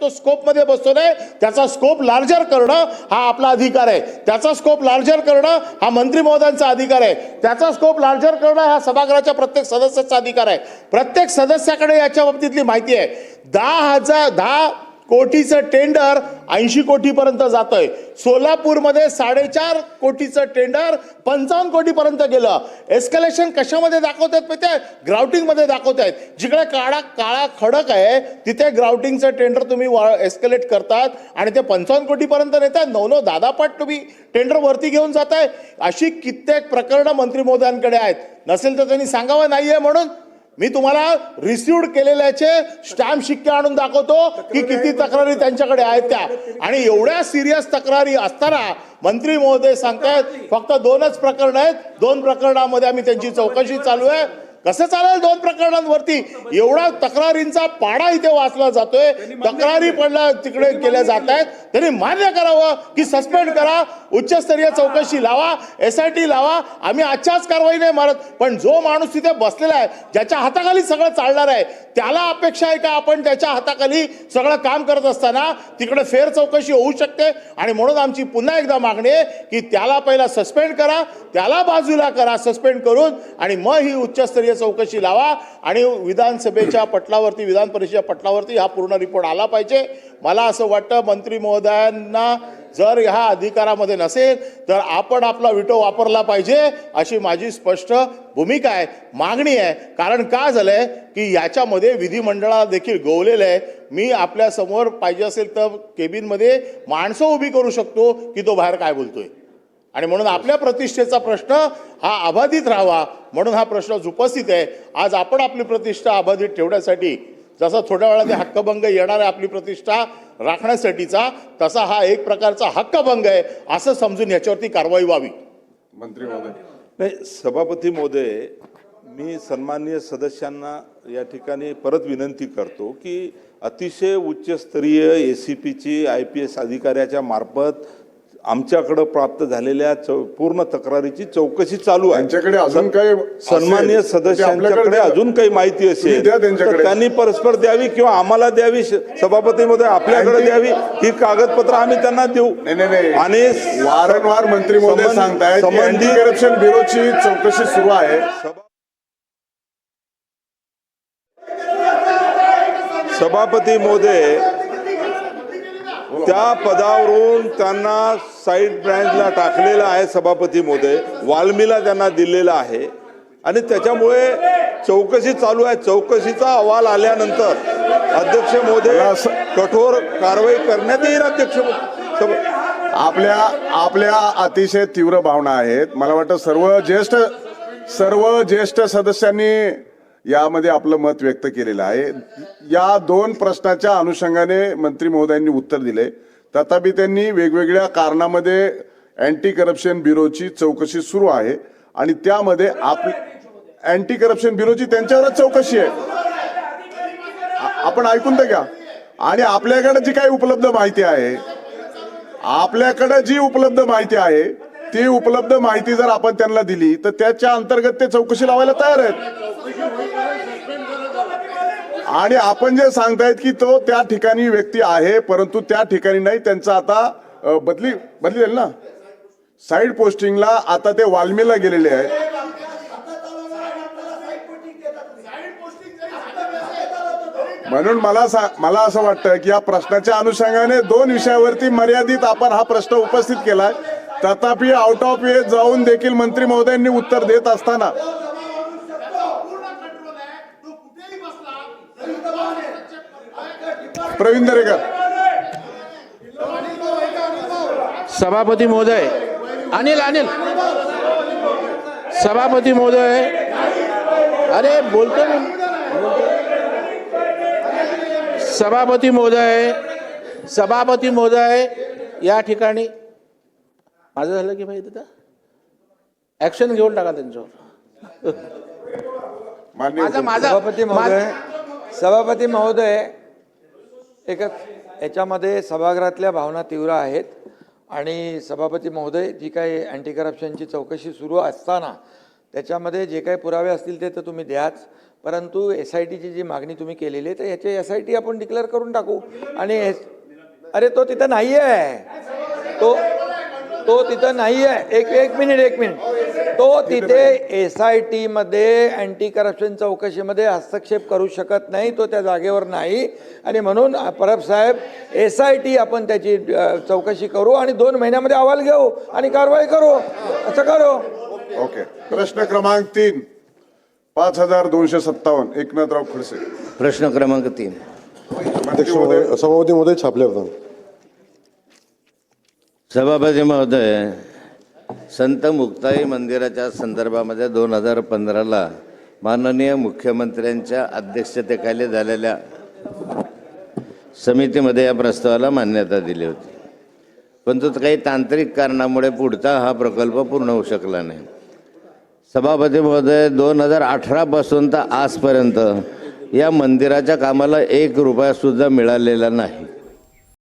तो स्कोप मध्ये बसतो नाही, त्याचा स्कोप लार्जर करणं हा आपला अधिकार आहे. त्याचा स्कोप लार्जर करणं हा मंत्री महोदयांचा अधिकार आहे. त्याचा स्कोप लार्जर करणं हा सभागृहाच्या प्रत्येक सदस्याचा अधिकार आहे. प्रत्येक सदस्याकडे याच्या बाबतीतली माहिती आहे. 10 कोटीचं टेंडर 80 कोटीपर्यंत जातोय. सोलापूरमध्ये 4.5 कोटीचं टेंडर 55 कोटीपर्यंत गेलं. एस्केलेशन कशामध्ये दाखवतात माहिती आहे? ग्राउटिंगमध्ये दाखवतायत. जिकडे काळा खडक आहे तिथे ग्राउटिंगचं टेंडर तुम्ही एस्केलेट करतात आणि ते 55 कोटीपर्यंत नेतात. 9 10 पट तुम्ही टेंडर वरती घेऊन जाताय. अशी कित्येक प्रकरणं मंत्री महोदयांकडे आहेत. नसेल तर त्यांनी सांगावं नाहीये. म्हणून मी तुम्हाला रिसिव्ड केलेल्याचे स्टॅम्प शिक्के आणून दाखवतो की किती तक्रारी त्यांच्याकडे आहेत त्या. आणि एवढ्या सिरियस तक्रारी असताना मंत्री महोदय सांगतायत फक्त 2च प्रकरण आहेत. 2 प्रकरणामध्ये आम्ही त्यांची चौकशी चालू आहे. कसं चालेल 2 प्रकरणांवरती? एवढा तक्रारींचा पाडा इथे वाचला जातोय. तक्रारी पडल्या तिकडे केल्या जात आहेत. त्यांनी मान्य करावं की सस्पेंड करा, उच्चस्तरीय चौकशी लावा, SIT लावा. आम्ही आजच्याच कारवाई नाही मारत, पण जो माणूस तिथे बसलेला आहे, ज्याच्या हाताखाली सगळं चालणार आहे, त्याला अपेक्षा आहे का आपण त्याच्या हाताखाली सगळं काम करत असताना तिकडे फेर चौकशी होऊ शकते. आणि म्हणून आमची पुन्हा एकदा मागणी आहे की त्याला पहिला सस्पेंड करा, त्याला बाजूला करा सस्पेंड करून, आणि मग ही उच्चस्तरीय चौकशी लावा. आणि विधानसभेच्या पटलावरती, विधान परिषदेच्या पटलावरती हा पूर्ण रिपोर्ट आला पाहिजे. मला असं वाटतं मंत्री महोदयांना जर ह्या अधिकारामध्ये नसेल तर आपण आपला विटो वापरला पाहिजे, अशी माझी स्पष्ट भूमिका आहे, मागणी आहे. कारण काय झालंय की याच्यामध्ये विधिमंडळाला देखील गोवलेलं आहे. मी आपल्या समोर पाहिजे असेल तर केबिनमध्ये माणसं उभी करू शकतो की तो बाहेर काय बोलतोय. आणि म्हणून आपल्या प्रतिष्ठेचा प्रश्न हा अबाधित राहावा म्हणून हा प्रश्न उपस्थित आहे. आज आपण आपली प्रतिष्ठा अबाधित ठेवण्यासाठी, जसा थोड्या वेळाने हक्कभंग येणार आहे आपली प्रतिष्ठा राखण्यासाठीचा, तसा हा एक प्रकारचा हक्कभंग आहे असं समजून याच्यावरती कारवाई व्हावी. मंत्री महोदय. नाही, सभापती महोदय, मी सन्माननीय सदस्यांना या ठिकाणी परत विनंती करतो की अतिशय उच्चस्तरीय ACPची IPS अधिकाऱ्याच्या मार्फत आमच्याकडे प्राप्त झालेल्या पूर्ण तक्रारीची चौकशी चालू आहे. त्यांच्याकडे अजून काही सन्माननीय सदस्यांच्याकडे अजून काही माहिती असेल तर त्यांनी परस्पर द्यावी किंवा आम्हाला द्यावी. सभापती महोदय आपल्याकडे द्यावी. ही कागदपत्र आम्ही त्यांना देऊ. आणि वारंवार मंत्री महोदय सांगतायत अँटी करप्शन ब्युरोची चौकशी सुरू आहे. सभापती महोदय त्या पदावरून त्यांना साईड ब्रँचला टाकलेलं आहे. सभापती महोदय वाल्मीला त्यांना दिलेलं आहे आणि त्याच्यामुळे चौकशी चालू आहे. चौकशीचा अहवाल आल्यानंतर अध्यक्ष महोदय कठोर कारवाई करण्यात येईल. अध्यक्ष आपल्या अतिशय तीव्र भावना आहेत. मला वाटतं सर्व ज्येष्ठ सदस्यांनी यामध्ये आपलं मत व्यक्त केलेलं आहे. या 2 प्रश्नाच्या अनुषंगाने मंत्री महोदयांनी उत्तर दिले. तथापि त्यांनी वेगवेगळ्या कारणामध्ये अँटी करप्शन ब्युरोची चौकशी सुरू आहे आणि त्यामध्ये अँटी करप्शन ब्युरोची त्यांच्यावरच चौकशी आहे. आपण ऐकून तर घ्या. आणि आपल्याकडे जी काही उपलब्ध माहिती आहे, ती उपलब्ध माहिती जर आपण त्यांना दिली तर त्याच्या अंतर्गत ते चौकशी लावायला तयार आहेत. आणि आपण जे सांगतायत की तो त्या ठिकाणी व्यक्ती आहे, परंतु त्या ठिकाणी नाही, त्यांचा आता बदली झाली ना, साईड पोस्टिंगला आता ते वाल्मीला गेलेले आहेत. म्हणून मला असं वाटतं की या प्रश्नाच्या अनुषंगाने 2 विषयावरती मर्यादित आपण हा प्रश्न उपस्थित केलाय. तथापि आउट ऑफ वे जाऊन देखील मंत्री महोदयांनी उत्तर देत असताना प्रवीण दरेकर. सभापती महोदय, अनिल सभापती महोदय, अरे बोलतो ना. सभापती महोदय या ठिकाणी माझं झालं की भाई तिथं ऍक्शन घेऊन टाका त्यांच्यावर. सभापती महोदय याच्यामध्ये सभागृहातल्या भावना तीव्र आहेत आणि सभापती महोदय जी काही अँटी करप्शनची चौकशी सुरू असताना त्याच्यामध्ये जे काही पुरावे असतील ते तर तुम्ही द्याच, परंतु SITची जी मागणी तुम्ही केलेली आहे तर याचे SIT आपण डिक्लेअर करून टाकू. आणि अरे तो तिथं नाही आहे, तो तिथं नाही आहे. एक मिनिट तो तिथे SIT मध्ये अँटी करप्शन चौकशीमध्ये हस्तक्षेप करू शकत नाही, तो त्या जागेवर नाही. आणि म्हणून परब साहेब SIT आपण त्याची चौकशी करू आणि 2 महिन्यामध्ये अहवाल घेऊ आणि कारवाई करू, असं करू. ओके. प्रश्न क्रमांक 3, 5257 एकनाथराव खडसे. प्रश्न क्रमांक 3. मंत्री महोदय, सभापती महोदय छापले होते. सभापती महोदय, संत मुक्ताई मंदिराच्या संदर्भामध्ये 2015ला माननीय मुख्यमंत्र्यांच्या अध्यक्षतेखाली झालेल्या समितीमध्ये या प्रस्तावाला मान्यता दिली होती, परंतु काही तांत्रिक कारणामुळे पुढचा हा प्रकल्प पूर्ण होऊ शकला नाही. सभापती महोदय, 2018 पासून तर आजपर्यंत या मंदिराच्या कामाला 1 रुपयासुद्धा मिळालेला नाही.